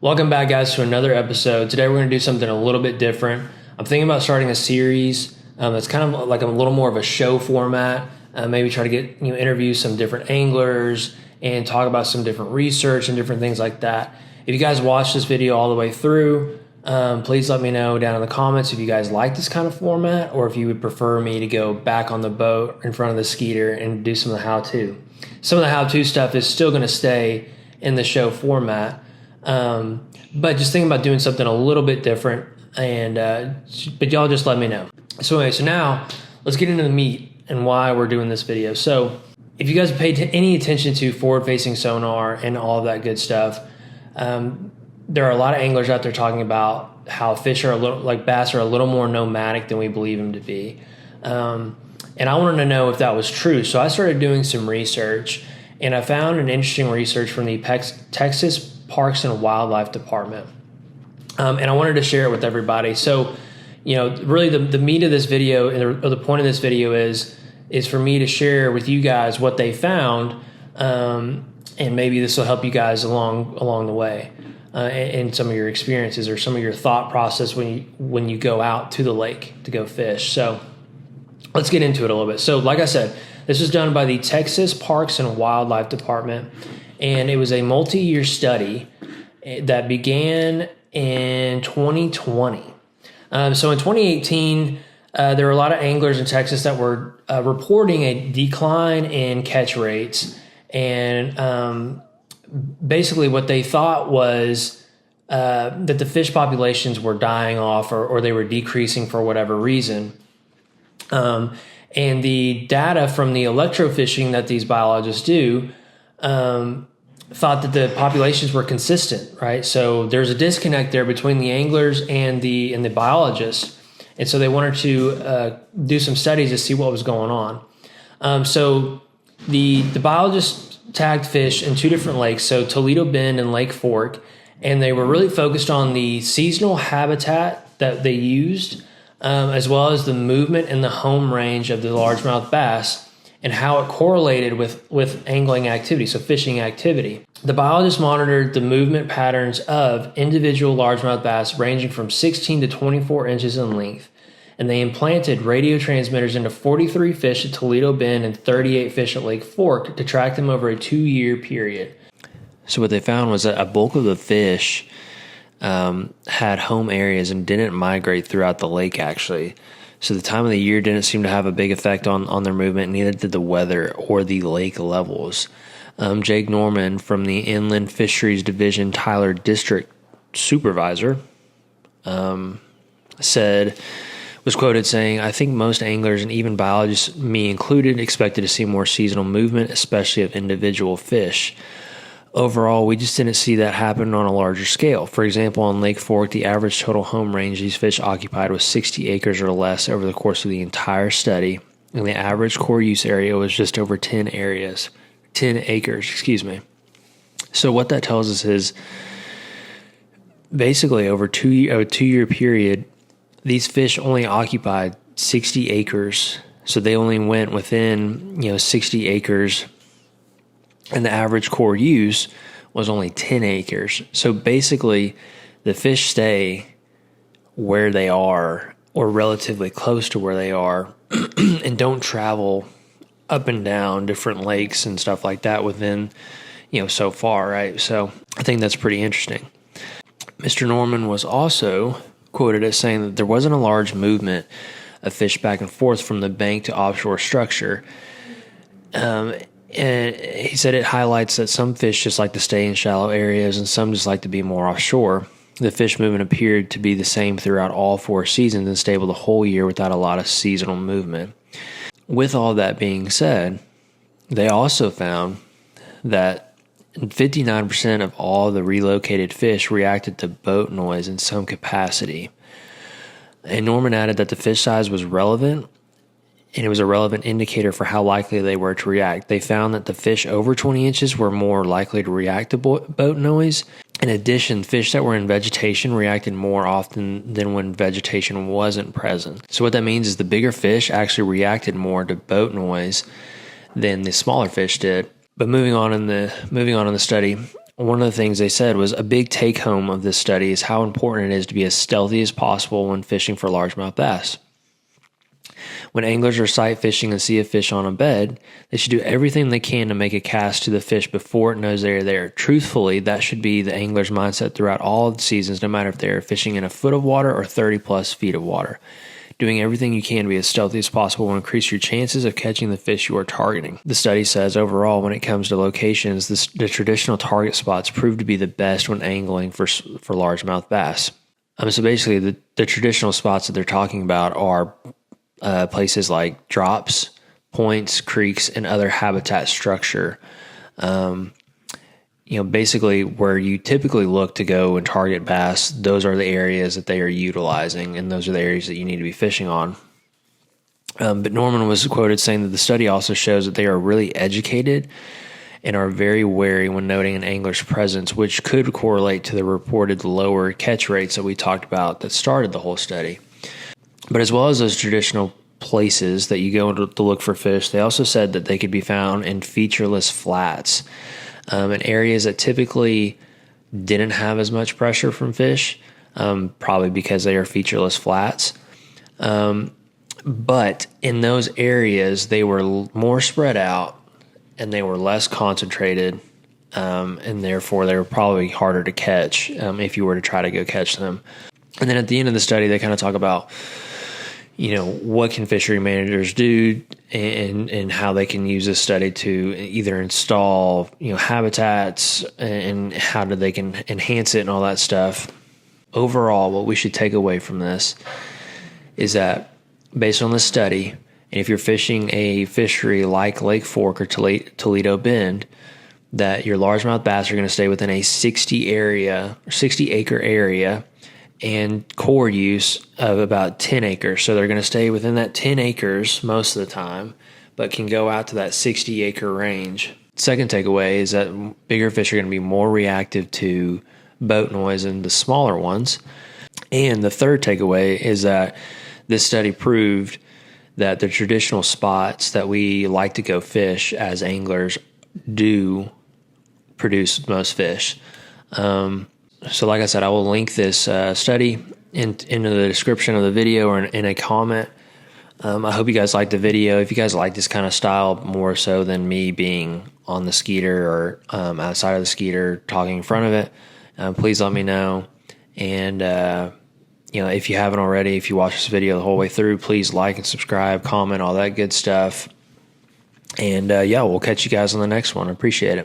Welcome back, guys, to another episode. Today we're going to do something a little bit different. I'm thinking about starting a series that's kind of like a little more of a show format. Maybe try to get interview some different anglers and talk about some different research and different things like that. If you guys watch this video all the way through, please let me know down in the comments if you guys like this kind of format or if you would prefer me to go back on the boat in front of the skeeter and do some of the how-to. Some of the how-to stuff is still going to stay in the show format. But just thinking about doing something a little bit different, but y'all just let me know. So now let's get into the meat and why we're doing this video. So if you guys paid any attention to forward-facing sonar and all of that good stuff, there are a lot of anglers out there talking about how fish are bass are a little more nomadic than we believe them to be. And I wanted to know if that was true. So I started doing some research, and I found an interesting research from the Texas Parks and Wildlife Department. And I wanted to share it with everybody. So, really the meat of this video, or the point of this video is for me to share with you guys what they found, and maybe this will help you guys along the way in some of your experiences or some of your thought process when you go out to the lake to go fish. So let's get into it a little bit. So like I said, this was done by the Texas Parks and Wildlife Department, and it was a multi-year study that began in 2020. So in 2018, there were a lot of anglers in Texas that were reporting a decline in catch rates. And basically what they thought was that the fish populations were dying off or they were decreasing for whatever reason. And the data from the electrofishing that these biologists do thought that the populations were consistent, right? So there's a disconnect there between the anglers and the biologists. And so they wanted to do some studies to see what was going on. So the biologists tagged fish in two different lakes, so Toledo Bend and Lake Fork, and they were really focused on the seasonal habitat that they used, as well as the movement and the home range of the largemouth bass and how it correlated with angling activity, so fishing activity. The biologists monitored the movement patterns of individual largemouth bass ranging from 16 to 24 inches in length, and they implanted radio transmitters into 43 fish at Toledo Bend and 38 fish at Lake Fork to track them over a 2-year period. So what they found was that a bulk of the fish had home areas and didn't migrate throughout the lake, actually. So the time of the year didn't seem to have a big effect on their movement, neither did the weather or the lake levels. Jake Norman from the Inland Fisheries Division Tyler District Supervisor was quoted saying, "I think most anglers and even biologists, me included, expected to see more seasonal movement, especially of individual fish. Overall, we just didn't see that happen on a larger scale. For example, on Lake Fork, the average total home range these fish occupied was 60 acres or less over the course of the entire study, and the average core use area was just over 10 acres. So what that tells us is basically over a 2-year period, these fish only occupied 60 acres. So they only went within 60 acres. And the average core use was only 10 acres. So basically, the fish stay where they are or relatively close to where they are and don't travel up and down different lakes and stuff like that within, so far, right? So I think that's pretty interesting. Mr. Norman was also quoted as saying that there wasn't a large movement of fish back and forth from the bank to offshore structure. And he said it highlights that some fish just like to stay in shallow areas and some just like to be more offshore. The fish movement appeared to be the same throughout all 4 seasons and stable the whole year without a lot of seasonal movement. With all that being said, they also found that 59% of all the relocated fish reacted to boat noise in some capacity. And Norman added that the fish size was relevant, and it was a relevant indicator for how likely they were to react. They found that the fish over 20 inches were more likely to react to boat noise. In addition, fish that were in vegetation reacted more often than when vegetation wasn't present. So what that means is the bigger fish actually reacted more to boat noise than the smaller fish did. But moving on in the study, one of the things they said was a big take home of this study is how important it is to be as stealthy as possible when fishing for largemouth bass. When anglers are sight fishing and see a fish on a bed, they should do everything they can to make a cast to the fish before it knows they are there. Truthfully, that should be the angler's mindset throughout all of the seasons, no matter if they are fishing in a foot of water or 30 plus feet of water. Doing everything you can to be as stealthy as possible will increase your chances of catching the fish you are targeting. The study says overall, when it comes to locations, the traditional target spots prove to be the best when angling for largemouth bass. So basically, the traditional spots that they're talking about are places like drops, points, creeks, and other habitat structure. Basically where you typically look to go and target bass, those are the areas that they are utilizing, and those are the areas that you need to be fishing on. But Norman was quoted saying that the study also shows that they are really educated and are very wary when noting an angler's presence, which could correlate to the reported lower catch rates that we talked about that started the whole study. But as well as those traditional places that you go to look for fish, they also said that they could be found in featureless flats, in areas that typically didn't have as much pressure from fish, probably because they are featureless flats. But in those areas, they were more spread out and they were less concentrated, and therefore they were probably harder to catch if you were to try to go catch them. And then at the end of the study, they kind of talk about what can fishery managers do and how they can use this study to either install, habitats and how they can enhance it and all that stuff. Overall, what we should take away from this is that based on this study, and if you're fishing a fishery like Lake Fork or Toledo Bend, that your largemouth bass are going to stay within a 60 acre area and core use of about 10 acres. So they're going to stay within that 10 acres most of the time, but can go out to that 60 acre range. Second takeaway is that bigger fish are going to be more reactive to boat noise than the smaller ones. And the third takeaway is that this study proved that the traditional spots that we like to go fish as anglers do produce most fish. So like I said, I will link this study into the description of the video or in a comment. I hope you guys liked the video. If you guys like this kind of style more so than me being on the skeeter or outside of the skeeter talking in front of it, please let me know. And, if you haven't already, if you watch this video the whole way through, please like and subscribe, comment, all that good stuff. And we'll catch you guys on the next one. I appreciate it.